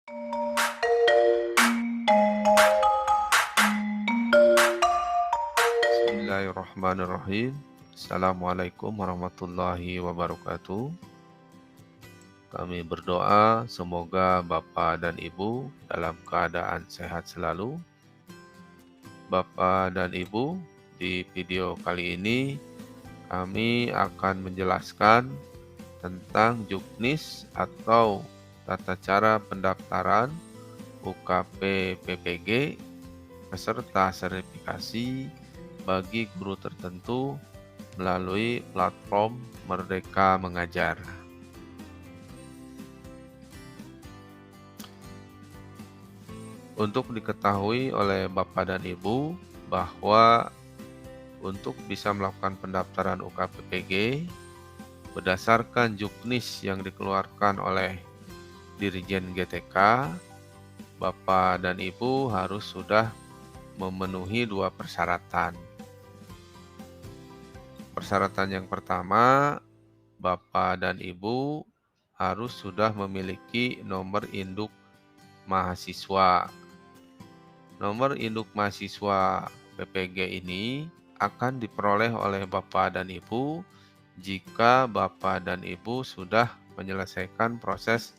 Bismillahirrahmanirrahim. Assalamualaikum warahmatullahi wabarakatuh. Kami berdoa semoga Bapak dan Ibu dalam keadaan sehat selalu. Bapak dan Ibu, di video kali ini kami akan menjelaskan tentang juknis atau tata cara pendaftaran UKP PPG beserta sertifikasi bagi guru tertentu melalui platform Merdeka Mengajar. Untuk diketahui oleh Bapak dan Ibu bahwa untuk bisa melakukan pendaftaran UKPPG berdasarkan juknis yang dikeluarkan oleh Dirjen GTK, Bapak dan Ibu harus sudah memenuhi 2 persyaratan. Persyaratan yang pertama, Bapak dan Ibu harus sudah memiliki nomor induk mahasiswa. Nomor induk mahasiswa PPG ini akan diperoleh oleh Bapak dan Ibu jika Bapak dan Ibu sudah menyelesaikan proses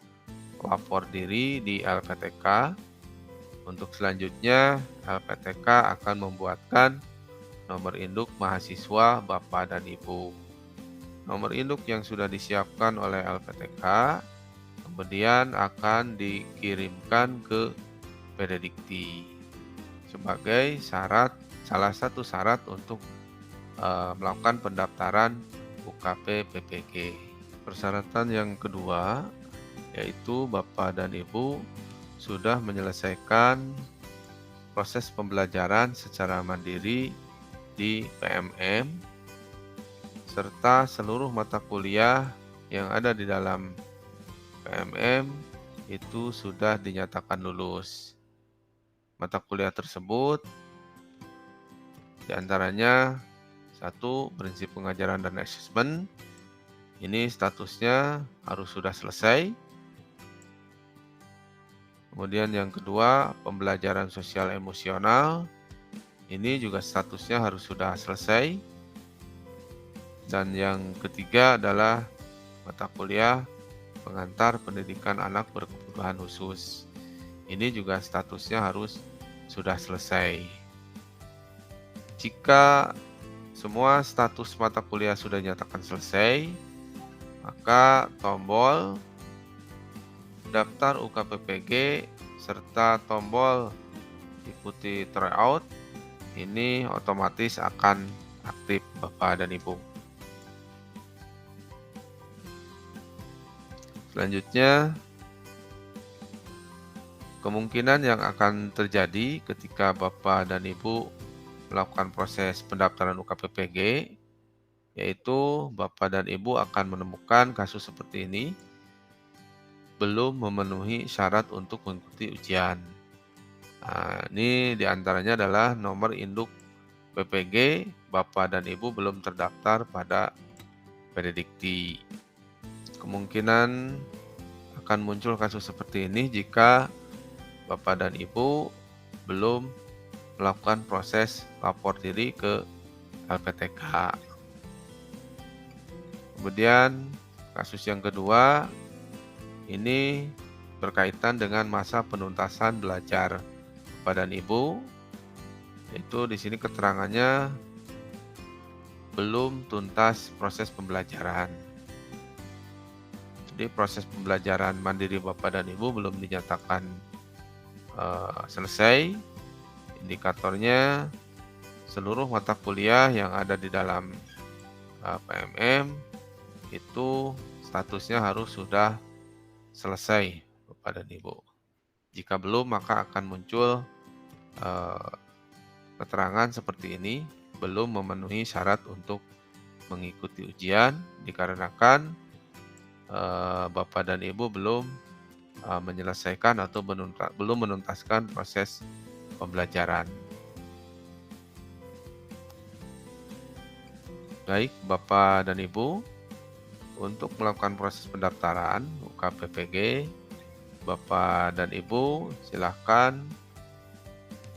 lapor diri di LPTK. Untuk selanjutnya, LPTK akan membuatkan nomor induk mahasiswa Bapak dan Ibu. Nomor induk yang sudah disiapkan oleh LPTK kemudian akan dikirimkan ke Pededikti sebagai salah satu syarat untuk melakukan pendaftaran UKP PPG. Persyaratan yang kedua yaitu Bapak dan Ibu sudah menyelesaikan proses pembelajaran secara mandiri di PMM serta seluruh mata kuliah yang ada di dalam PMM itu sudah dinyatakan lulus. Mata kuliah tersebut diantaranya 1. Prinsip pengajaran dan asesmen. Ini statusnya harus sudah selesai. Kemudian yang kedua, pembelajaran sosial emosional. Ini juga statusnya harus sudah selesai. Dan yang ketiga adalah mata kuliah pengantar pendidikan anak berkebutuhan khusus. Ini juga statusnya harus sudah selesai. Jika semua status mata kuliah sudah dinyatakan selesai, maka tombol daftar UKPPG serta tombol ikuti tryout ini otomatis akan aktif Bapak dan Ibu. Selanjutnya, kemungkinan yang akan terjadi ketika Bapak dan Ibu melakukan proses pendaftaran UKPPG, yaitu Bapak dan Ibu akan menemukan kasus seperti ini, belum memenuhi syarat untuk mengikuti ujian. Nah, ini diantaranya adalah nomor induk PPG, Bapak dan Ibu belum terdaftar pada Pededikti. Kemungkinan akan muncul kasus seperti ini jika Bapak dan Ibu belum melakukan proses lapor diri ke LPTK. Kemudian kasus yang kedua ini berkaitan dengan masa penuntasan belajar Bapak dan Ibu, yaitu di sini keterangannya belum tuntas proses pembelajaran. Jadi proses pembelajaran mandiri Bapak dan Ibu belum dinyatakan selesai. Indikatornya seluruh mata kuliah yang ada di dalam PMM itu statusnya harus sudah selesai Bapak dan Ibu. Jika belum, maka akan muncul keterangan seperti ini, belum memenuhi syarat untuk mengikuti ujian dikarenakan Bapak dan Ibu belum menyelesaikan atau belum menuntaskan proses pembelajaran. Baik, Bapak dan Ibu, untuk melakukan proses pendaftaran UKPPG, Bapak dan Ibu silahkan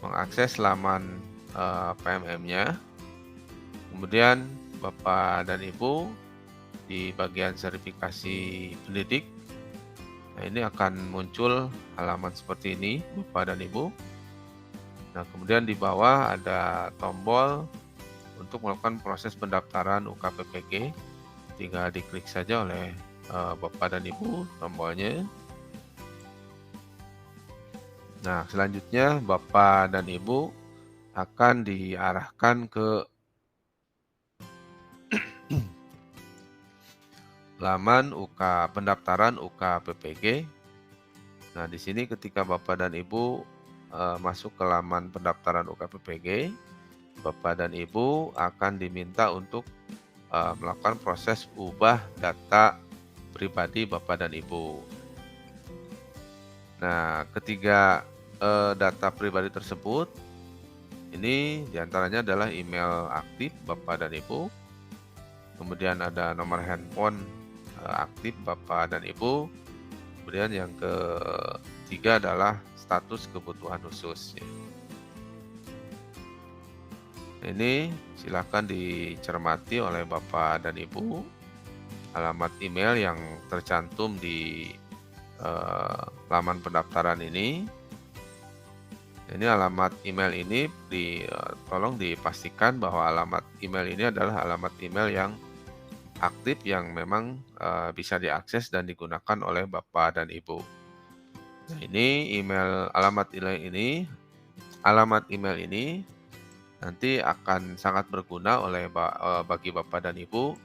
mengakses laman PMM-nya. Kemudian Bapak dan Ibu di bagian verifikasi pendidik, nah ini akan muncul halaman seperti ini Bapak dan Ibu. Nah kemudian di bawah ada tombol untuk melakukan proses pendaftaran UKPPG. Tinggal diklik saja oleh Bapak dan Ibu tombolnya. Nah selanjutnya Bapak dan Ibu akan diarahkan ke laman pendaftaran UKPPG. Nah, di sini ketika Bapak dan Ibu masuk ke laman pendaftaran UKPPG, Bapak dan Ibu akan diminta untuk melakukan proses ubah data pribadi Bapak dan Ibu. Nah, ketiga data pribadi tersebut, ini diantaranya adalah email aktif Bapak dan Ibu, kemudian ada nomor handphone aktif Bapak dan Ibu, kemudian yang ketiga adalah status kebutuhan khusus. Ini silakan dicermati oleh Bapak dan Ibu. Alamat email yang tercantum di laman pendaftaran ini. Ini alamat email ini tolong dipastikan bahwa alamat email ini adalah alamat email yang aktif yang memang bisa diakses dan digunakan oleh Bapak dan Ibu. Nah, ini alamat email ini nanti akan sangat berguna bagi Bapak dan Ibu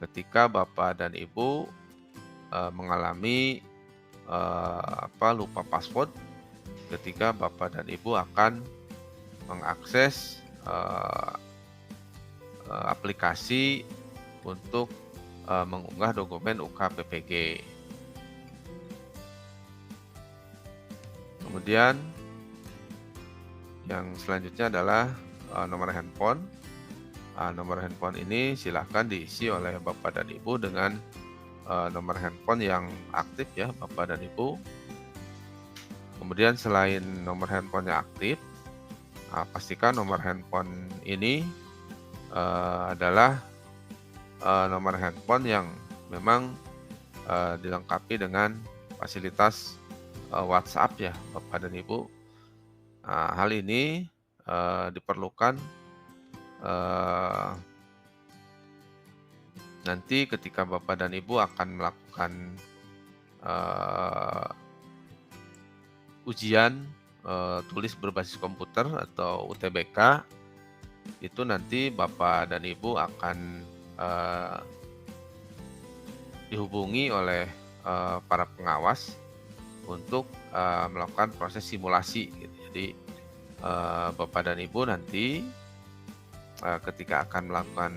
ketika Bapak dan Ibu mengalami lupa password ketika Bapak dan Ibu akan mengakses aplikasi untuk mengunggah dokumen UKPPG. Kemudian yang selanjutnya adalah nomor handphone. Nomor handphone ini silahkan diisi oleh Bapak dan Ibu dengan nomor handphone yang aktif ya Bapak dan Ibu. Kemudian selain nomor handphone yang aktif, pastikan nomor handphone ini adalah nomor handphone yang memang dilengkapi dengan fasilitas WhatsApp ya Bapak dan Ibu. Hal ini diperlukan nanti ketika Bapak dan Ibu akan melakukan ujian tulis berbasis komputer atau UTBK, itu nanti Bapak dan Ibu akan dihubungi oleh para pengawas untuk melakukan proses simulasi. Gitu. Jadi Bapak dan Ibu nanti ketika akan melakukan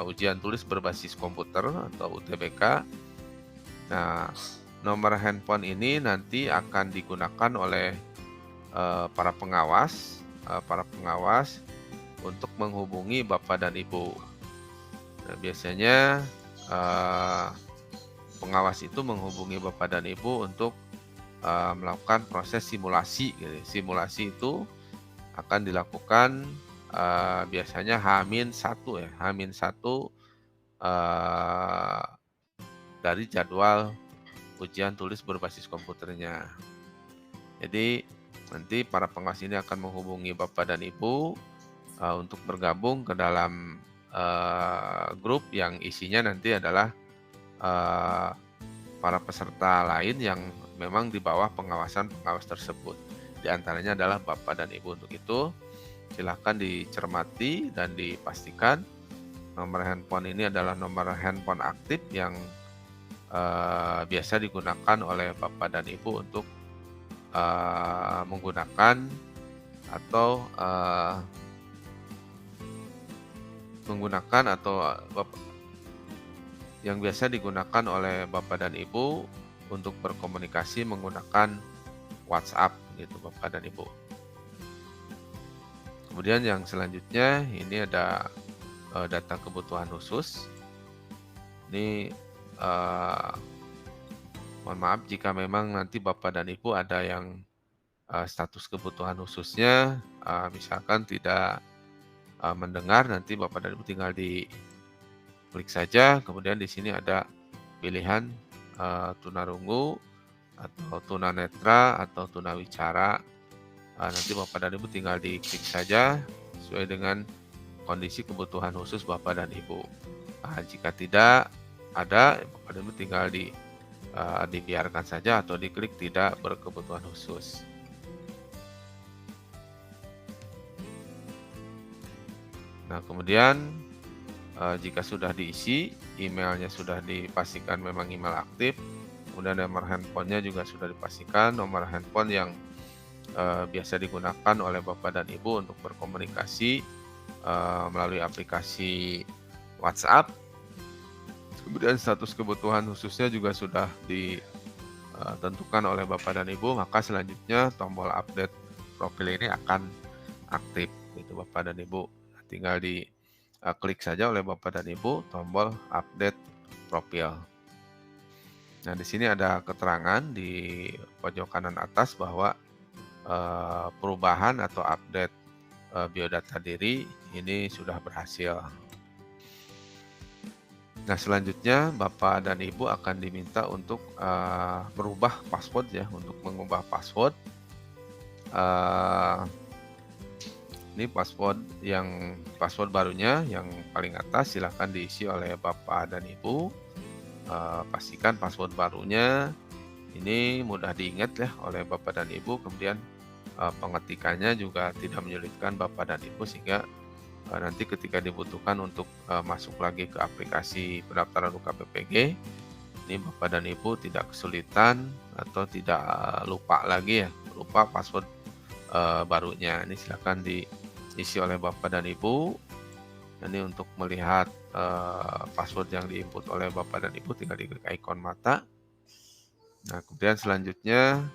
ujian tulis berbasis komputer atau UTBK, nah nomor handphone ini nanti akan digunakan oleh para pengawas untuk menghubungi Bapak dan Ibu. Nah, biasanya pengawas itu menghubungi Bapak dan Ibu untuk melakukan proses simulasi. Gitu. Simulasi itu akan dilakukan biasanya H-1 ya, H-1 dari jadwal ujian tulis berbasis komputernya. Jadi nanti para pengawas ini akan menghubungi Bapak dan Ibu untuk bergabung ke dalam grup yang isinya nanti adalah para peserta lain yang memang di bawah pengawasan pengawas tersebut. Di antaranya adalah Bapak dan Ibu. Untuk itu silakan dicermati dan dipastikan nomor handphone ini adalah nomor handphone aktif yang biasa digunakan oleh Bapak dan Ibu untuk menggunakan atau yang biasa digunakan oleh Bapak dan Ibu untuk berkomunikasi menggunakan WhatsApp gitu Bapak dan Ibu. Kemudian yang selanjutnya ini ada data kebutuhan khusus. Ini Mohon maaf jika memang nanti Bapak dan Ibu ada yang status kebutuhan khususnya, misalkan tidak mendengar, nanti Bapak dan Ibu tinggal diklik saja, kemudian di sini ada pilihan tunarungu atau tunanetra atau tunawicara. Nanti Bapak dan Ibu tinggal diklik saja sesuai dengan kondisi kebutuhan khusus Bapak dan Ibu. Jika tidak ada, Bapak dan Ibu tinggal dibiarkan saja atau diklik tidak berkebutuhan khusus. Nah, kemudian jika sudah diisi, emailnya sudah dipastikan memang email aktif, kemudian nomor handphonenya juga sudah dipastikan nomor handphone yang biasa digunakan oleh Bapak dan Ibu untuk berkomunikasi melalui aplikasi WhatsApp. Kemudian status kebutuhan khususnya juga sudah ditentukan oleh Bapak dan Ibu, maka selanjutnya tombol update profil ini akan aktif gitu Bapak dan Ibu. Tinggal klik saja oleh Bapak dan Ibu tombol update profil. Nah, di sini ada keterangan di pojok kanan atas bahwa perubahan atau update biodata diri ini sudah berhasil. Nah, selanjutnya Bapak dan Ibu akan diminta untuk merubah password ya, untuk mengubah password. Ini password barunya yang paling atas silahkan diisi oleh Bapak dan Ibu. Pastikan password barunya ini mudah diingat ya oleh Bapak dan Ibu. Kemudian pengetikannya juga tidak menyulitkan Bapak dan Ibu sehingga nanti ketika dibutuhkan untuk masuk lagi ke aplikasi pendaftaran UKPPG, ini Bapak dan Ibu tidak kesulitan atau tidak lupa lagi ya, lupa password barunya. Ini silakan diisi oleh Bapak dan Ibu. Ini untuk melihat password yang diinput oleh Bapak dan Ibu tinggal diklik ikon mata. Nah, kemudian selanjutnya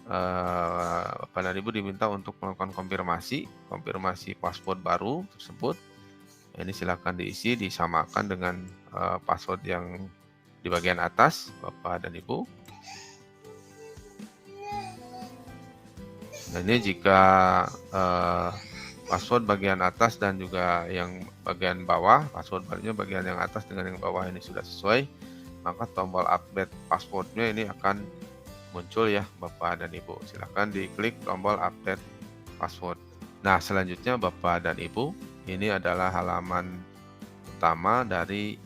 Bapak dan Ibu diminta untuk melakukan konfirmasi password baru tersebut. Ini silakan diisi, disamakan dengan password yang di bagian atas Bapak dan Ibu. Nah, ini jika password bagian atas dan juga yang bagian bawah, password barunya bagian yang atas dengan yang bawah ini sudah sesuai, maka tombol update passwordnya ini akan muncul ya Bapak dan Ibu. Silakan diklik tombol update password. Nah, selanjutnya Bapak dan Ibu, ini adalah halaman utama dari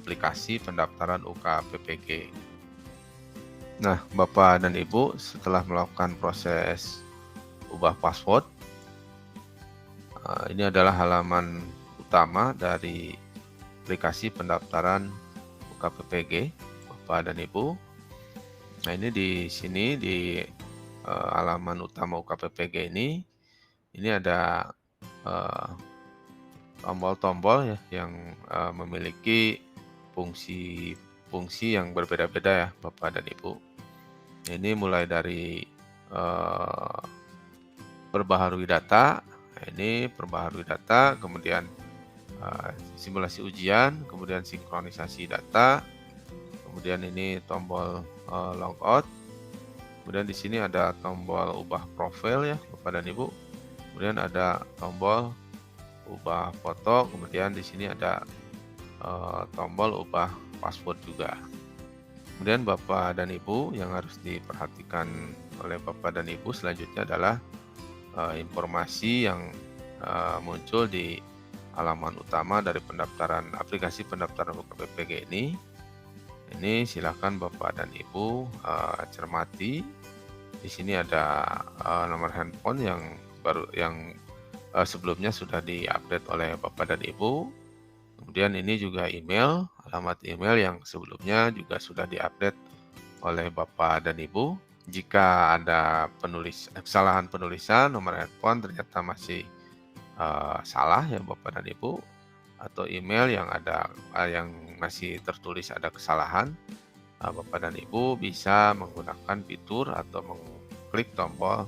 aplikasi pendaftaran UKPPG. Nah, Bapak dan Ibu setelah melakukan proses ubah password, ini adalah halaman utama dari aplikasi pendaftaran UKPPG, Bapak dan Ibu. Nah, ini di sini di halaman utama UKPPG ini ada tombol-tombol ya yang memiliki fungsi yang berbeda-beda ya Bapak dan Ibu. Ini mulai dari perbaharui data, ini perbaharui data, kemudian simulasi ujian, kemudian sinkronisasi data, kemudian ini tombol logout, kemudian di sini ada tombol ubah profil ya Bapak dan Ibu, kemudian ada tombol ubah foto, kemudian di sini ada tombol ubah password juga. Kemudian Bapak dan Ibu yang harus diperhatikan oleh Bapak dan Ibu selanjutnya adalah informasi yang muncul di halaman utama dari aplikasi pendaftaran UKPPG ini. Ini silakan Bapak dan Ibu cermati. Di sini ada nomor handphone yang sebelumnya sudah diupdate oleh Bapak dan Ibu. Kemudian ini juga alamat email yang sebelumnya juga sudah diupdate oleh Bapak dan Ibu. Jika ada kesalahan penulisan nomor handphone ternyata masih salah ya Bapak dan Ibu, atau email yang masih tertulis ada kesalahan, Bapak dan Ibu bisa menggunakan fitur atau mengklik tombol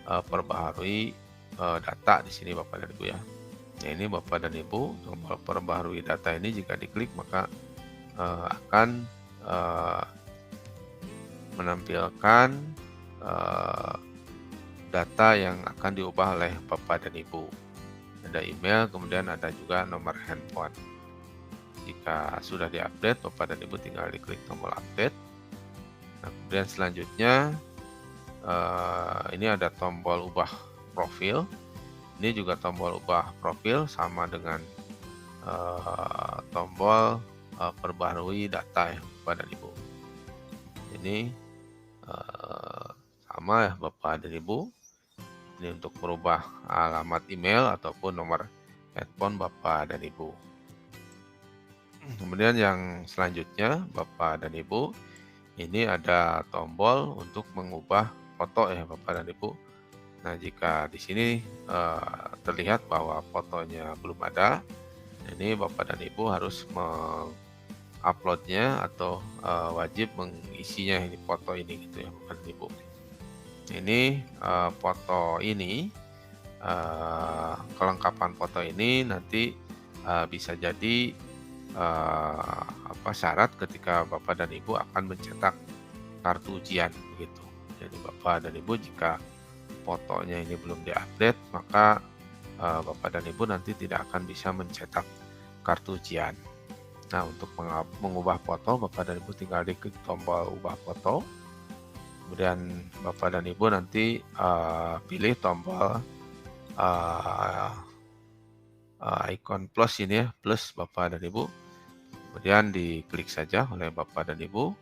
perbaharui data di sini Bapak dan Ibu ya. Nah, ini Bapak dan Ibu, tombol perbaharui data ini jika diklik maka akan eee, menampilkan, eee, data yang akan diubah oleh Bapak dan Ibu. Ada email, kemudian ada juga nomor handphone. Jika sudah diupdate, Bapak dan Ibu tinggal diklik tombol update. Nah, kemudian selanjutnya, ini ada tombol ubah profil. Ini juga tombol ubah profil sama dengan tombol perbarui data ya Bapak dan Ibu. Ini sama ya Bapak dan Ibu. Ini untuk merubah alamat email ataupun nomor handphone Bapak dan Ibu. Kemudian yang selanjutnya Bapak dan Ibu, ini ada tombol untuk mengubah foto ya Bapak dan Ibu. Nah, jika di sini terlihat bahwa fotonya belum ada, ini Bapak dan Ibu harus menguploadnya atau wajib mengisinya ini foto ini gitu ya Bapak dan Ibu. Ini foto ini, kelengkapan foto ini nanti bisa jadi syarat ketika Bapak dan Ibu akan mencetak kartu ujian begitu. Jadi Bapak dan Ibu jika fotonya ini belum diupdate, maka Bapak dan Ibu nanti tidak akan bisa mencetak kartu ujian. Nah, untuk mengubah foto, Bapak dan Ibu tinggal diklik tombol ubah foto. Kemudian Bapak dan Ibu nanti pilih tombol icon plus ini ya, plus Bapak dan Ibu. Kemudian diklik saja oleh Bapak dan Ibu.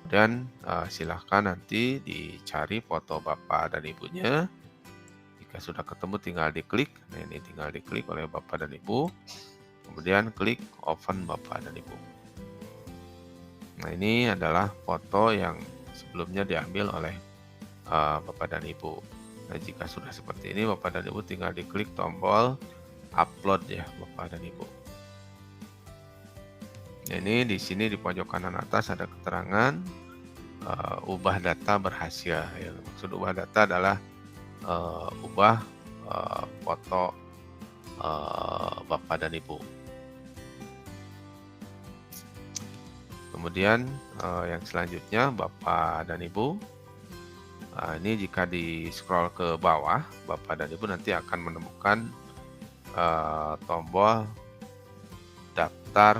Dan silahkan nanti dicari foto Bapak dan Ibunya. Jika sudah ketemu tinggal diklik. Nah, ini tinggal diklik oleh Bapak dan Ibu. Kemudian klik open Bapak dan Ibu. Nah, ini adalah foto yang sebelumnya diambil oleh Bapak dan Ibu. Nah, jika sudah seperti ini Bapak dan Ibu tinggal diklik tombol upload ya Bapak dan Ibu. Nah, ini di sini di pojok kanan atas ada keterangan ubah data berhasil. Ya, maksud ubah data adalah ubah foto Bapak dan Ibu. Kemudian yang selanjutnya Bapak dan Ibu, ini jika di scroll ke bawah Bapak dan Ibu nanti akan menemukan tombol daftar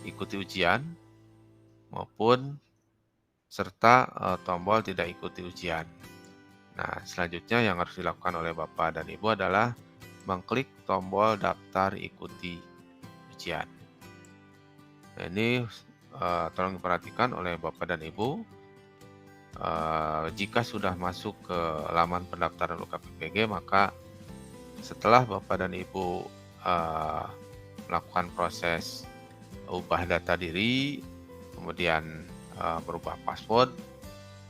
ikuti ujian maupun serta tombol tidak ikuti ujian. Nah, selanjutnya yang harus dilakukan oleh Bapak dan Ibu adalah mengklik tombol daftar ikuti ujian. Nah, ini tolong diperhatikan oleh Bapak dan Ibu. Jika sudah masuk ke laman pendaftaran UKPPG, maka setelah Bapak dan Ibu melakukan proses ubah data diri, kemudian berubah password.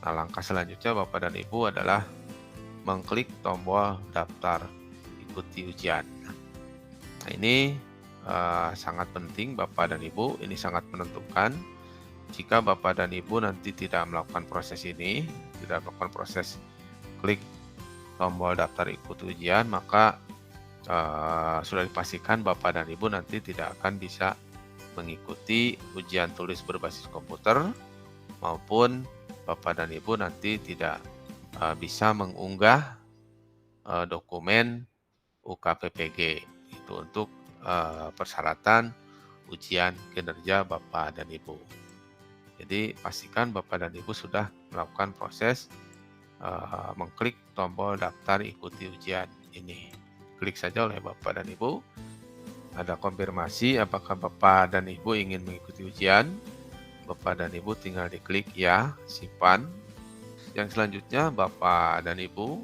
Nah, langkah selanjutnya Bapak dan Ibu adalah mengklik tombol daftar ikuti ujian. Nah, ini sangat penting Bapak dan Ibu, ini sangat menentukan. Jika Bapak dan Ibu nanti tidak melakukan proses ini, tidak melakukan proses klik tombol daftar ikuti ujian, maka sudah dipastikan Bapak dan Ibu nanti tidak akan bisa mengikuti ujian tulis berbasis komputer maupun Bapak dan Ibu nanti tidak bisa mengunggah dokumen UKPPG itu untuk persyaratan ujian kinerja Bapak dan Ibu. Jadi pastikan Bapak dan Ibu sudah melakukan proses mengklik tombol daftar ikuti ujian ini. Klik saja oleh Bapak dan Ibu. Ada konfirmasi apakah Bapak dan Ibu ingin mengikuti ujian. Bapak dan Ibu tinggal diklik ya, simpan. Yang selanjutnya Bapak dan Ibu,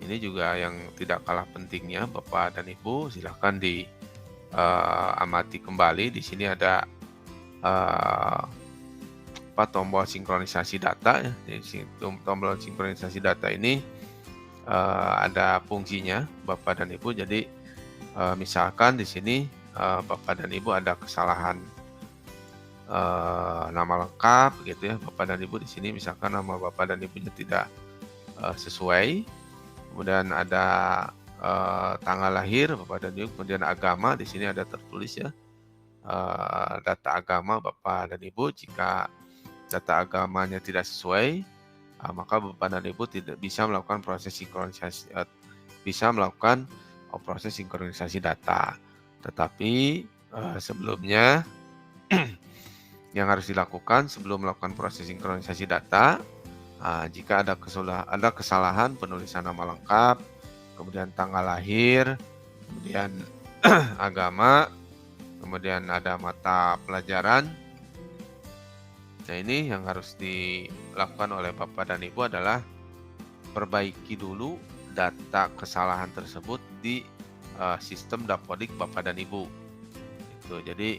ini juga yang tidak kalah pentingnya Bapak dan Ibu, silahkan diamati kembali. Di sini ada tombol sinkronisasi data ya. Jadi, tombol sinkronisasi data ini ada fungsinya Bapak dan Ibu. Jadi misalkan di sini Bapak dan Ibu ada kesalahan nama lengkap gitu ya. Bapak dan Ibu di sini misalkan nama Bapak dan Ibunya tidak sesuai. Kemudian ada tanggal lahir Bapak dan Ibu, kemudian agama di sini ada tertulis ya. data agama Bapak dan Ibu. Jika data agamanya tidak sesuai, maka Bapak dan Ibu tidak bisa melakukan proses sinkronisasi, proses sinkronisasi data. Tetapi sebelumnya yang harus dilakukan sebelum melakukan proses sinkronisasi data, jika ada kesalahan penulisan nama lengkap, kemudian tanggal lahir, kemudian agama, kemudian ada mata pelajaran. Nah, ini yang harus dilakukan oleh Bapak dan Ibu adalah perbaiki dulu data kesalahan tersebut di sistem Dapodik Bapak dan Ibu. Jadi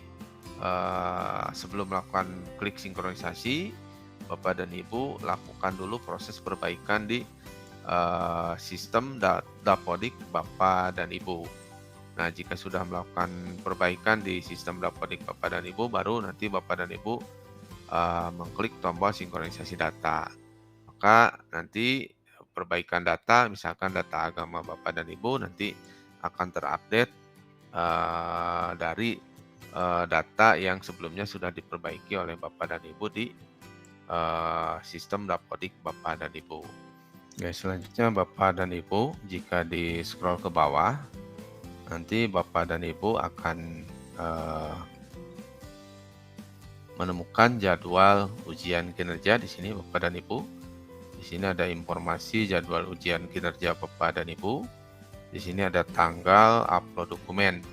sebelum melakukan klik sinkronisasi, Bapak dan Ibu lakukan dulu proses perbaikan di sistem Dapodik Bapak dan Ibu. Nah, jika sudah melakukan perbaikan di sistem Dapodik Bapak dan Ibu, baru nanti Bapak dan Ibu mengklik tombol sinkronisasi data. Maka nanti perbaikan data, misalkan data agama Bapak dan Ibu nanti akan terupdate dari data yang sebelumnya sudah diperbaiki oleh Bapak dan Ibu di sistem Dapodik Bapak dan Ibu. Oke, selanjutnya Bapak dan Ibu, jika di scroll ke bawah, nanti Bapak dan Ibu akan menemukan jadwal ujian kinerja di sini Bapak dan Ibu. Di sini ada informasi jadwal ujian kinerja Bapak dan Ibu. Di sini ada tanggal upload dokumen.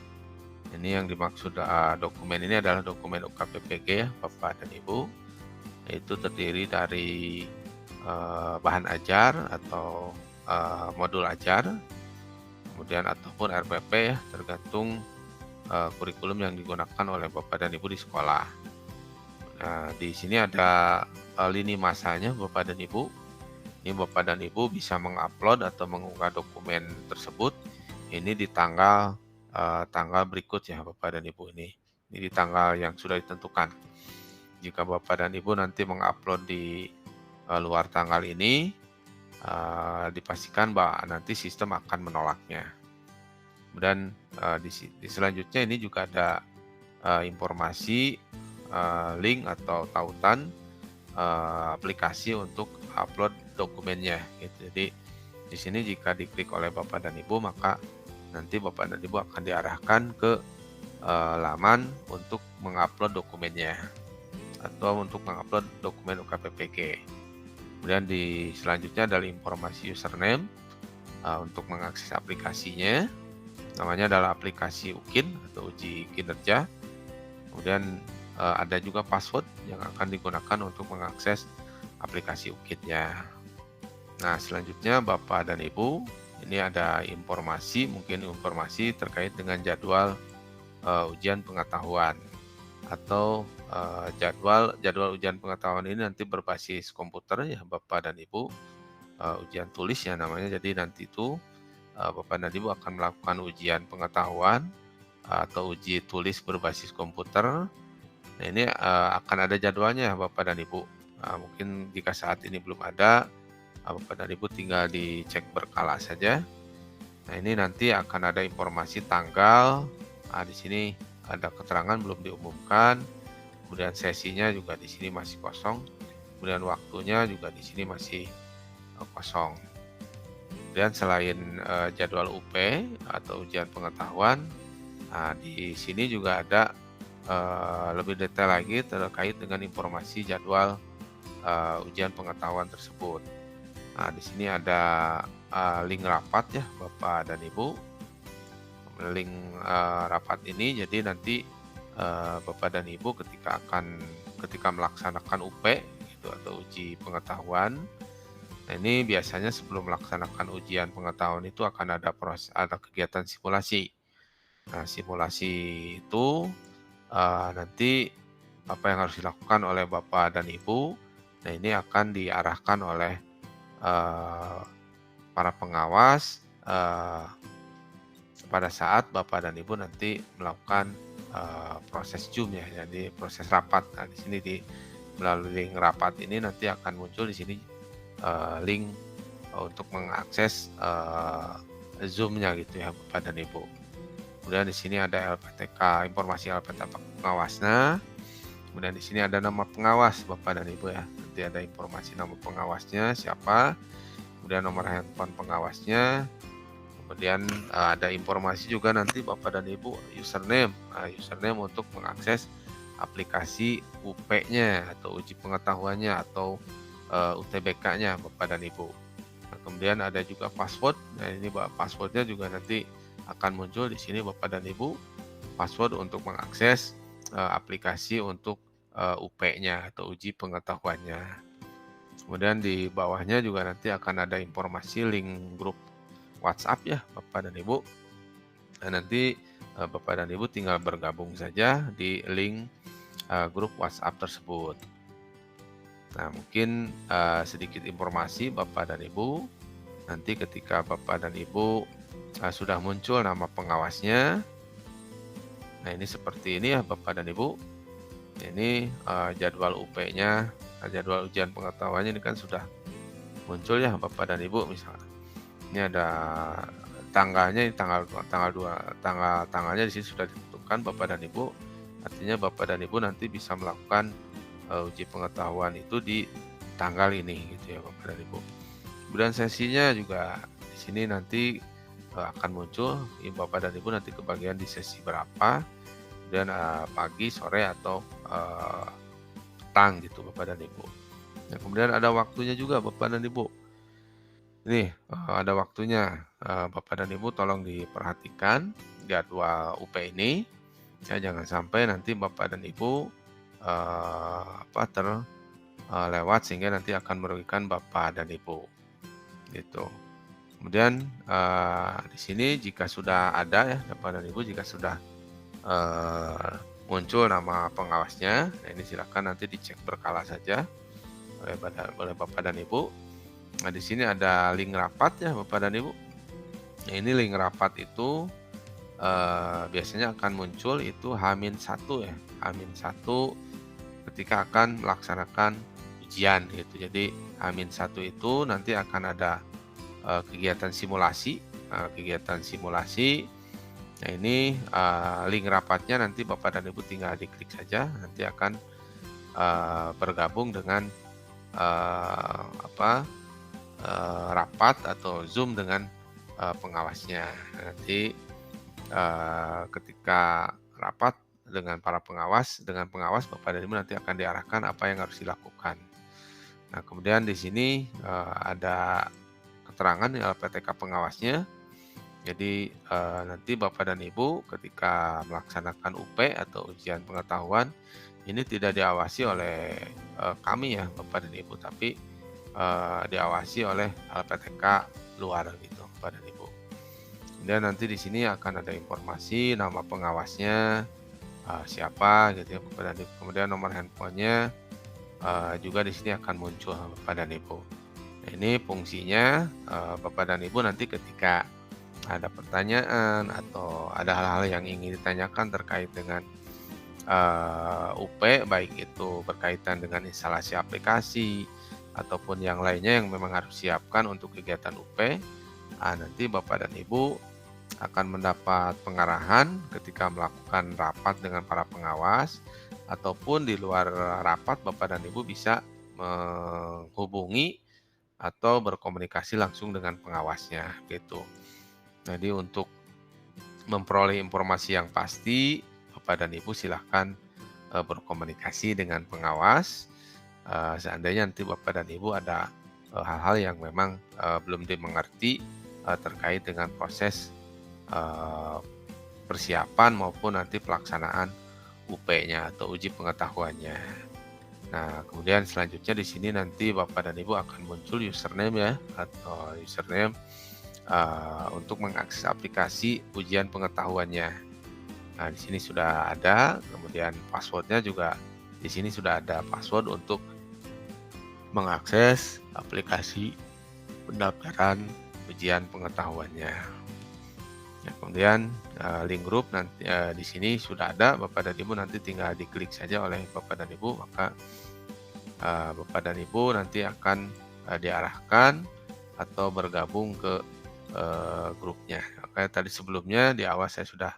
Ini yang dimaksud dokumen ini adalah dokumen UKPPG ya Bapak dan Ibu. Itu terdiri dari bahan ajar atau modul ajar, kemudian ataupun RPP ya, tergantung kurikulum yang digunakan oleh Bapak dan Ibu di sekolah. Nah, di sini ada lini masanya Bapak dan Ibu. Ini Bapak dan Ibu bisa mengupload atau mengunggah dokumen tersebut. Ini di tanggal berikut ya Bapak dan Ibu ini. Ini di tanggal yang sudah ditentukan. Jika Bapak dan Ibu nanti mengupload di luar tanggal ini, dipastikan bahwa nanti sistem akan menolaknya. Kemudian di selanjutnya ini juga ada informasi link atau tautan aplikasi untuk upload dokumennya. Gitu. Jadi di sini jika diklik oleh Bapak dan Ibu, maka nanti Bapak dan Ibu akan diarahkan ke laman untuk mengupload dokumennya atau untuk mengupload dokumen UKPPG. Kemudian di selanjutnya adalah informasi username untuk mengakses aplikasinya. Namanya adalah aplikasi UKIN atau uji kinerja. Kemudian ada juga password yang akan digunakan untuk mengakses aplikasi UKIN-nya. Nah, selanjutnya Bapak dan Ibu, ini ada mungkin informasi terkait dengan jadwal ujian pengetahuan atau jadwal ujian pengetahuan ini nanti berbasis komputer ya Bapak dan Ibu. Ujian tulis ya namanya. Jadi nanti itu Bapak dan Ibu akan melakukan ujian pengetahuan atau uji tulis berbasis komputer. Nah, ini akan ada jadwalnya Bapak dan Ibu. Mungkin jika saat ini belum ada, Bapak dan Ibu tinggal dicek berkala saja. Nah, ini nanti akan ada informasi tanggal. Di sini ada keterangan belum diumumkan. Kemudian sesinya juga di sini masih kosong. Kemudian waktunya juga di sini masih kosong. Kemudian selain jadwal UP atau ujian pengetahuan, di sini juga ada lebih detail lagi terkait dengan informasi jadwal ujian pengetahuan tersebut. Nah, di sini ada link rapat ya Bapak dan Ibu. Link rapat ini jadi nanti Bapak dan Ibu ketika melaksanakan UP gitu atau uji pengetahuan. Nah, ini biasanya sebelum melaksanakan ujian pengetahuan itu akan ada kegiatan simulasi. Nah, simulasi itu nanti apa yang harus dilakukan oleh Bapak dan Ibu. Nah, ini akan diarahkan oleh para pengawas pada saat Bapak dan Ibu nanti melakukan proses Zoom ya, jadi proses rapat. Nah, di sini melalui link rapat ini nanti akan muncul di sini link untuk mengakses Zoom-nya gitu ya Bapak dan Ibu. Kemudian di sini ada LPTK, informasi LPTK pengawasnya. Kemudian di sini ada nama pengawas Bapak dan Ibu ya. Nanti ada informasi nama pengawasnya siapa, kemudian nomor handphone pengawasnya, kemudian ada informasi juga nanti Bapak dan Ibu username. Username untuk mengakses aplikasi UP-nya atau uji pengetahuannya atau UTBK-nya Bapak dan Ibu. Nah, kemudian ada juga password. Nah, ini passwordnya juga nanti akan muncul di sini Bapak dan Ibu. Password untuk mengakses aplikasi untuk UP-nya atau uji pengetahuannya. Kemudian di bawahnya juga nanti akan ada informasi link grup WhatsApp ya Bapak dan Ibu. Nah, nanti Bapak dan Ibu tinggal bergabung saja di link grup WhatsApp tersebut. Nah, mungkin sedikit informasi Bapak dan Ibu. Nanti ketika Bapak dan Ibu sudah muncul nama pengawasnya. Nah, ini seperti ini ya Bapak dan Ibu. Ini jadwal UP-nya, jadwal ujian pengetahuannya ini kan sudah muncul ya Bapak dan Ibu misalnya. Ini ada tanggalnya, ini tanggalnya di sini sudah ditentukan Bapak dan Ibu. Artinya Bapak dan Ibu nanti bisa melakukan uji pengetahuan itu di tanggal ini gitu ya Bapak dan Ibu. Kemudian sesinya juga di sini nanti akan muncul Bapak dan Ibu nanti kebagian di sesi berapa, kemudian pagi, sore atau petang gitu Bapak dan Ibu. Nah, kemudian ada waktunya juga Bapak dan Ibu. Ini ada waktunya. Bapak dan Ibu tolong diperhatikan jadwal UP ini. Ya, jangan sampai nanti Bapak dan Ibu terlewat sehingga nanti akan merugikan Bapak dan Ibu. Gitu. Kemudian di sini jika sudah ada ya Bapak dan Ibu, jika sudah muncul nama pengawasnya, nah ini silakan nanti dicek berkala saja oleh Bapak dan Ibu. Nah, di sini ada link rapat ya Bapak dan Ibu. Nah, ini link rapat itu biasanya akan muncul itu H-1 ya. H-1 ketika akan melaksanakan ujian gitu. Jadi H-1 itu nanti akan ada kegiatan simulasi. Nah, ini link rapatnya nanti Bapak dan Ibu tinggal diklik saja, nanti akan bergabung dengan rapat atau Zoom dengan pengawasnya. Nanti ketika rapat dengan pengawas Bapak dan Ibu nanti akan diarahkan apa yang harus dilakukan. Nah, kemudian di sini ada keterangan LPTK pengawasnya. Jadi nanti Bapak dan Ibu ketika melaksanakan UP atau ujian pengetahuan ini tidak diawasi oleh kami ya Bapak dan Ibu, tapi diawasi oleh LPTK luar gitu Bapak dan Ibu. Kemudian nanti di sini akan ada informasi nama pengawasnya siapa gitu ya Bapak dan Ibu. Kemudian nomor handphonenya juga di sini akan muncul Bapak dan Ibu. Nah, ini fungsinya Bapak dan Ibu nanti ketika ada pertanyaan atau ada hal-hal yang ingin ditanyakan terkait dengan UP, baik itu berkaitan dengan instalasi aplikasi ataupun yang lainnya yang memang harus siapkan untuk kegiatan UP, nanti Bapak dan Ibu akan mendapat pengarahan ketika melakukan rapat dengan para pengawas, ataupun di luar rapat Bapak dan Ibu bisa menghubungi atau berkomunikasi langsung dengan pengawasnya gitu. Jadi untuk memperoleh informasi yang pasti, Bapak dan Ibu silahkan berkomunikasi dengan pengawas. Seandainya nanti Bapak dan Ibu ada hal-hal yang memang belum dimengerti terkait dengan proses persiapan maupun nanti pelaksanaan UP-nya atau uji pengetahuannya. Nah, kemudian selanjutnya di sini nanti Bapak dan Ibu akan muncul username ya, atau username untuk mengakses aplikasi ujian pengetahuannya. Nah, di sini sudah ada, kemudian passwordnya juga di sini sudah ada password untuk mengakses aplikasi pendaftaran ujian pengetahuannya. Ya, kemudian link grup nanti di sini sudah ada Bapak dan Ibu, nanti tinggal diklik saja oleh Bapak dan Ibu, maka Bapak dan Ibu nanti akan diarahkan atau bergabung ke grupnya. Kayak tadi sebelumnya di awal saya sudah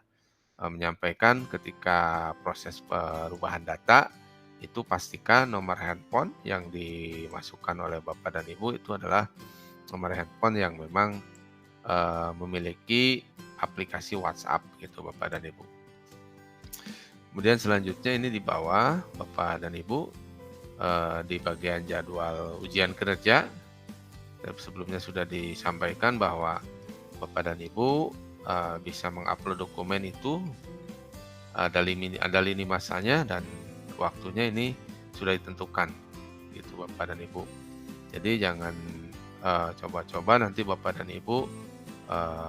menyampaikan ketika proses perubahan data, itu pastikan nomor handphone yang dimasukkan oleh Bapak dan Ibu itu adalah nomor handphone yang memang memiliki aplikasi WhatsApp gitu Bapak dan Ibu. Kemudian selanjutnya ini di bawah Bapak dan Ibu di bagian jadwal ujian kinerja, sebelumnya sudah disampaikan bahwa Bapak dan Ibu bisa mengupload dokumen itu, ada lini masanya dan waktunya ini sudah ditentukan gitu Bapak dan Ibu. Jadi jangan coba-coba nanti Bapak dan Ibu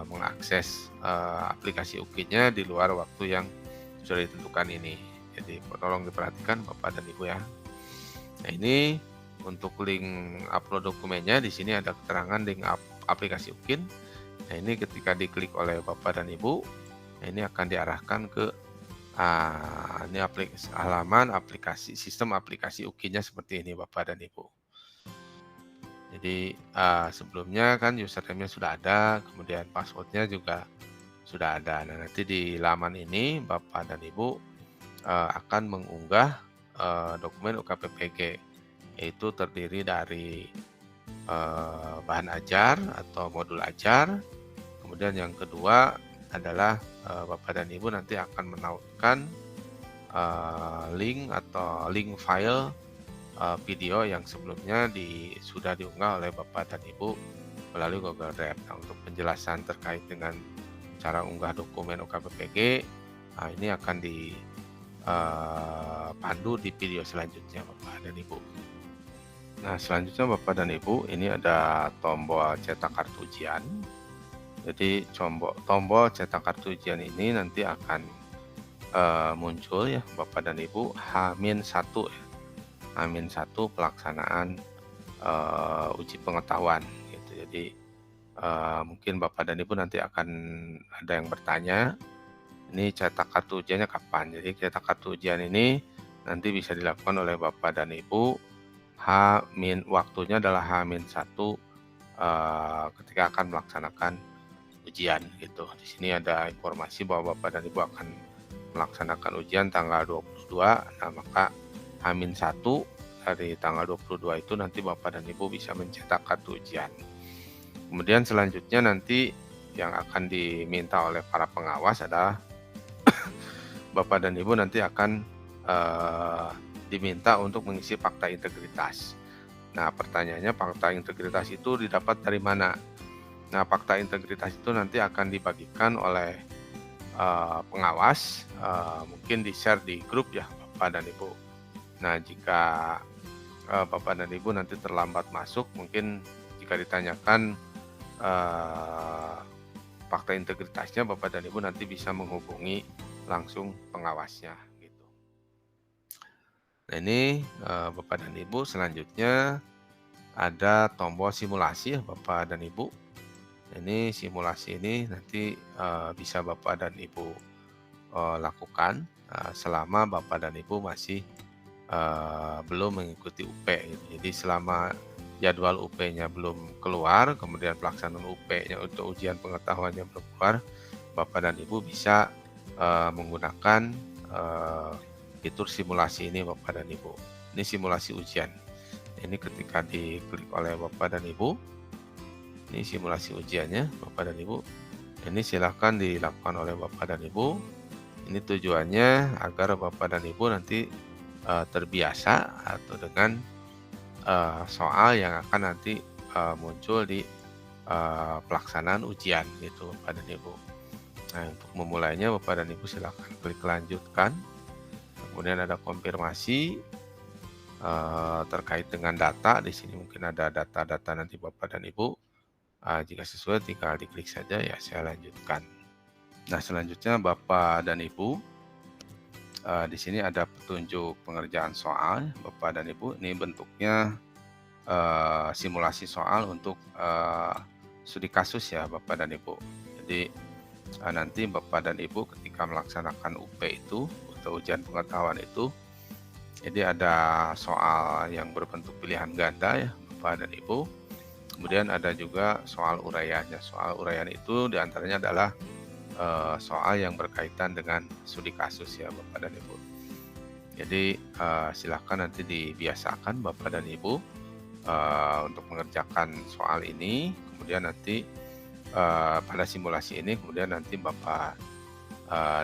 mengakses aplikasi UKID-nya di luar waktu yang sudah ditentukan ini. Jadi tolong diperhatikan Bapak dan Ibu ya. Nah ini untuk link upload dokumennya, di sini ada keterangan link aplikasi UKID. Nah ini ketika diklik oleh Bapak dan Ibu, nah ini akan diarahkan ke ini halaman aplikasi sistem aplikasi UKID-nya seperti ini Bapak dan Ibu. Jadi sebelumnya kan username-nya sudah ada, kemudian password-nya juga sudah ada. Nah nanti di laman ini Bapak dan Ibu akan mengunggah dokumen UKPPG, yaitu terdiri dari bahan ajar atau modul ajar. Kemudian yang kedua adalah Bapak dan Ibu nanti akan menautkan link atau link file video yang sebelumnya sudah diunggah oleh Bapak dan Ibu melalui Google Drive. Nah, untuk penjelasan terkait dengan cara unggah dokumen UKPPG, ini akan dipandu di video selanjutnya Bapak dan Ibu. Nah selanjutnya Bapak dan Ibu, ini ada tombol cetak kartu ujian. Jadi tombol cetak kartu ujian ini nanti akan muncul ya Bapak dan Ibu H-1 ya. H-1 pelaksanaan uji pengetahuan gitu. Jadi mungkin Bapak dan Ibu nanti akan ada yang bertanya, ini cetak kartu ujiannya kapan? Jadi cetak kartu ujian ini nanti bisa dilakukan oleh Bapak dan Ibu waktunya adalah H-1 ketika akan melaksanakan ujian gitu. Di sini ada informasi bahwa Bapak dan Ibu akan melaksanakan ujian tanggal 22. Nah, maka H-1 dari tanggal 22 itu nanti Bapak dan Ibu bisa mencetak kartu ujian. Kemudian selanjutnya nanti yang akan diminta oleh para pengawas adalah Bapak dan Ibu nanti akan diminta untuk mengisi fakta integritas. Nah, pertanyaannya fakta integritas itu didapat dari mana? Nah, fakta integritas itu nanti akan dibagikan oleh pengawas, mungkin di-share di grup ya Bapak dan Ibu. Nah, jika Bapak dan Ibu nanti terlambat masuk, mungkin jika ditanyakan fakta integritasnya, Bapak dan Ibu nanti bisa menghubungi langsung pengawasnya gitu. Nah ini Bapak dan Ibu, selanjutnya ada tombol simulasi ya Bapak dan Ibu. Ini simulasi ini nanti bisa Bapak dan Ibu lakukan selama Bapak dan Ibu masih belum mengikuti UP gitu. Jadi selama jadwal UP-nya belum keluar, kemudian pelaksanaan UP-nya untuk ujian pengetahuannya belum keluar, Bapak dan Ibu bisa menggunakan fitur simulasi ini Bapak dan Ibu. Ini simulasi ujian. Ini ketika diklik oleh Bapak dan Ibu, ini simulasi ujiannya Bapak dan Ibu. Ini silakan dilakukan oleh Bapak dan Ibu. Ini tujuannya agar Bapak dan Ibu nanti terbiasa atau dengan soal yang akan nanti muncul di pelaksanaan ujian gitu Bapak dan Ibu. Nah, untuk memulainya Bapak dan Ibu silakan klik lanjutkan. Kemudian ada konfirmasi terkait dengan data. Di sini mungkin ada data-data nanti Bapak dan Ibu. Jika sesuai tinggal diklik saja ya saya lanjutkan. Nah, selanjutnya Bapak dan Ibu, di sini ada petunjuk pengerjaan soal Bapak dan Ibu. Ini bentuknya simulasi soal untuk studi kasus ya Bapak dan Ibu. Jadi nanti Bapak dan Ibu ketika melaksanakan UP itu atau ujian pengetahuan itu, jadi ada soal yang berbentuk pilihan ganda ya Bapak dan Ibu. Kemudian ada juga soal uraiannya. Soal uraian itu diantaranya adalah soal yang berkaitan dengan studi kasus ya Bapak dan Ibu. Jadi, silakan nanti dibiasakan Bapak dan Ibu, untuk mengerjakan soal ini, kemudian nanti, pada simulasi ini kemudian nanti Bapak,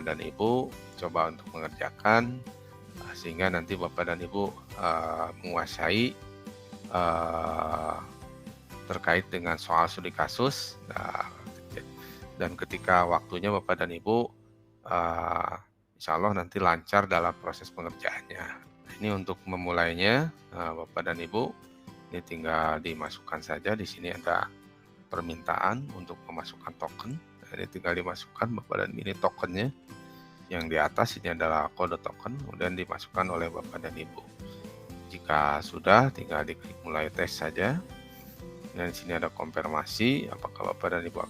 dan Ibu coba untuk mengerjakan, sehingga nanti Bapak dan Ibu, menguasai, eee, terkait dengan soal studi kasus. Dan ketika waktunya Bapak dan Ibu, eee, insyaallah nanti lancar dalam proses pengerjaannya. Ini untuk memulainya, Bapak dan Ibu, ini tinggal dimasukkan saja. Di sini ada permintaan untuk memasukkan token. Nah, ini tinggal dimasukkan Bapak dan ini tokennya. Yang di atas ini adalah kode token, kemudian dimasukkan oleh Bapak dan Ibu. Jika sudah, tinggal diklik mulai tes saja. Dan di sini ada konfirmasi, apakah Bapak dan Ibu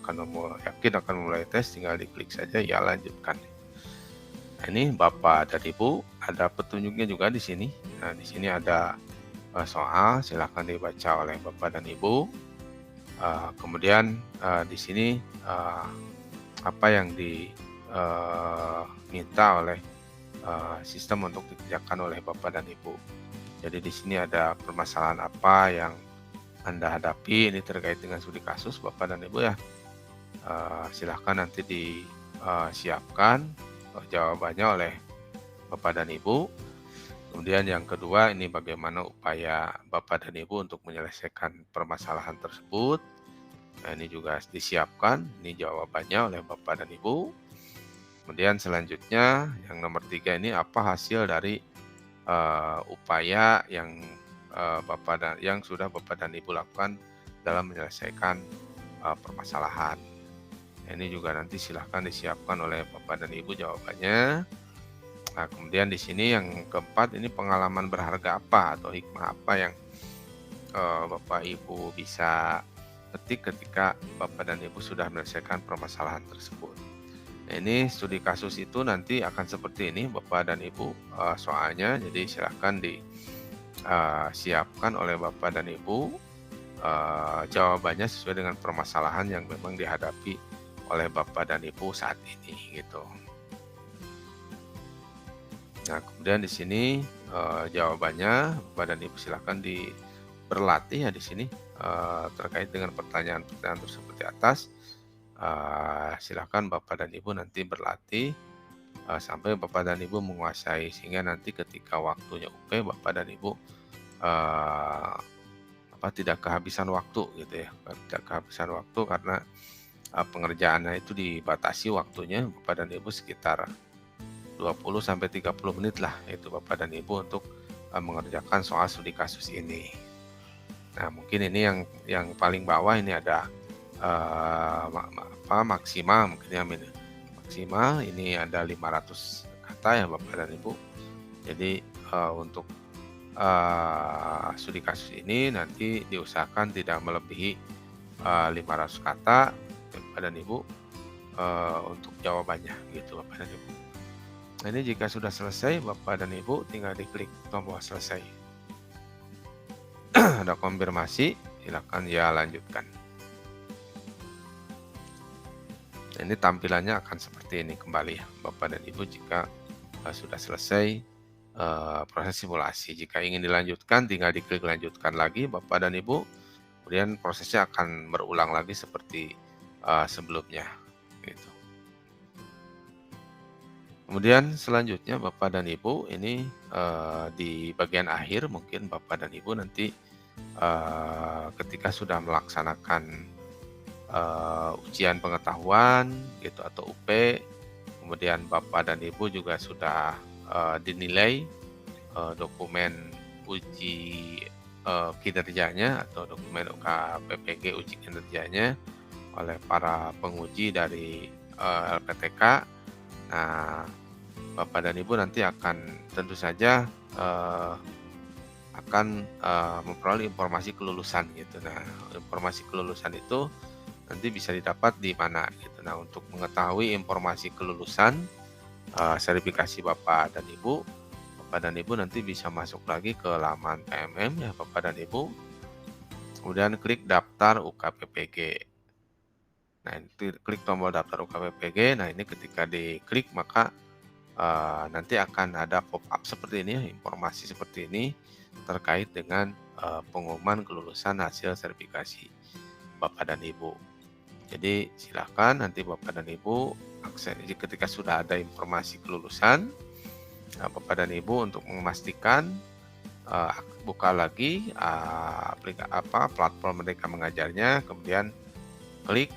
yakin akan mulai tes, tinggal diklik saja ya lanjutkan. Nah, ini Bapak dan Ibu ada petunjuknya juga di sini. Nah, di sini ada soal, silakan dibaca oleh Bapak dan Ibu. Kemudian di sini apa yang diminta oleh sistem untuk dikerjakan oleh Bapak dan Ibu. Jadi di sini ada permasalahan apa yang Anda hadapi ini terkait dengan studi kasus Bapak dan Ibu ya. Silahkan nanti disiapkan jawabannya oleh Bapak dan Ibu. Kemudian yang kedua ini bagaimana upaya Bapak dan Ibu untuk menyelesaikan permasalahan tersebut. Nah, ini juga disiapkan, ini jawabannya oleh Bapak dan Ibu. Kemudian selanjutnya yang nomor 3 ini apa hasil dari upaya yang yang sudah Bapak dan Ibu lakukan dalam menyelesaikan permasalahan. Nah, ini juga nanti silahkan disiapkan oleh Bapak dan Ibu jawabannya. Nah, kemudian di sini yang keempat ini pengalaman berharga apa atau hikmah apa yang Bapak Ibu bisa petik ketika Bapak dan Ibu sudah menyelesaikan permasalahan tersebut. Nah, ini studi kasus itu nanti akan seperti ini Bapak dan Ibu soalnya, jadi silahkan disiapkan oleh Bapak dan Ibu jawabannya sesuai dengan permasalahan yang memang dihadapi oleh Bapak dan Ibu saat ini gitu. Nah, kemudian di sini jawabannya Bapak dan Ibu silakan berlatih ya di sini terkait dengan pertanyaan-pertanyaan tersebut di atas. Silakan Bapak dan Ibu nanti berlatih sampai Bapak dan Ibu menguasai, sehingga nanti ketika waktunya UP Bapak dan Ibu tidak kehabisan waktu gitu ya, tidak kehabisan waktu karena pengerjaannya itu dibatasi waktunya Bapak dan Ibu sekitar 20 sampai 30 menit lah itu Bapak dan Ibu untuk mengerjakan soal studi kasus ini. Nah, mungkin ini yang paling bawah ini ada maksimal mungkin ya maksimal ini ada 500 kata ya Bapak dan Ibu. Jadi untuk studi kasus ini nanti diusahakan tidak melebihi 500 kata Bapak dan Ibu untuk jawabannya gitu Bapak dan Ibu. Nah, ini jika sudah selesai Bapak dan Ibu tinggal diklik tombol selesai. Ada konfirmasi, silakan ya lanjutkan. Nah, ini tampilannya akan seperti ini kembali ya Bapak dan Ibu jika sudah selesai proses simulasi. Jika ingin dilanjutkan tinggal diklik lanjutkan lagi Bapak dan Ibu. Kemudian prosesnya akan berulang lagi seperti sebelumnya gitu. Kemudian selanjutnya Bapak dan Ibu ini di bagian akhir mungkin Bapak dan Ibu nanti ketika sudah melaksanakan ujian pengetahuan gitu atau UP, kemudian Bapak dan Ibu juga sudah dinilai dokumen uji kinerjanya atau dokumen UKPPG uji kinerjanya oleh para penguji dari LPTK. Nah, Bapak dan Ibu nanti akan tentu saja akan memperoleh informasi kelulusan gitu. Nah, informasi kelulusan itu nanti bisa didapat di mana gitu. Nah, untuk mengetahui informasi kelulusan sertifikasi Bapak dan Ibu nanti bisa masuk lagi ke laman PMM ya Bapak dan Ibu. Kemudian klik daftar UKPPG. Nah, klik tombol daftar UKPPG. Nah, ini ketika diklik maka nanti akan ada pop-up seperti ini, informasi seperti ini terkait dengan pengumuman kelulusan hasil verifikasi Bapak dan Ibu. Jadi silakan nanti Bapak dan Ibu akses ketika sudah ada informasi kelulusan, Bapak dan Ibu untuk memastikan buka lagi platform Merdeka Mengajarnya, kemudian klik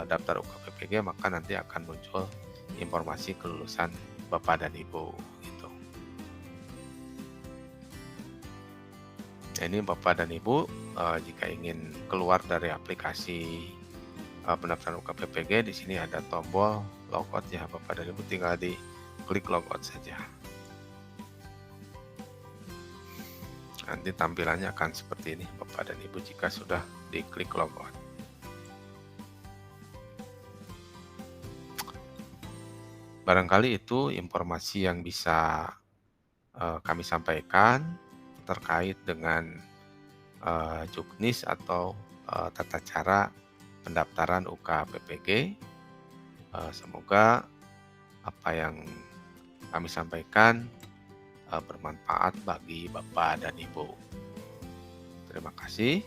daftar UKPPG, maka nanti akan muncul informasi kelulusan Bapak dan Ibu gitu. Nah, ini Bapak dan Ibu jika ingin keluar dari aplikasi pendaftaran UKPPG, di sini ada tombol logout ya Bapak dan Ibu, tinggal di klik logout saja. Nanti tampilannya akan seperti ini Bapak dan Ibu jika sudah diklik logout. Barangkali itu informasi yang bisa kami sampaikan terkait dengan juknis atau tata cara pendaftaran UKPPG. Semoga apa yang kami sampaikan bermanfaat bagi Bapak dan Ibu. Terima kasih.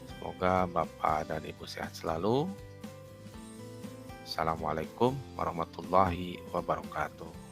Semoga Bapak dan Ibu sehat selalu. Assalamualaikum warahmatullahi wabarakatuh.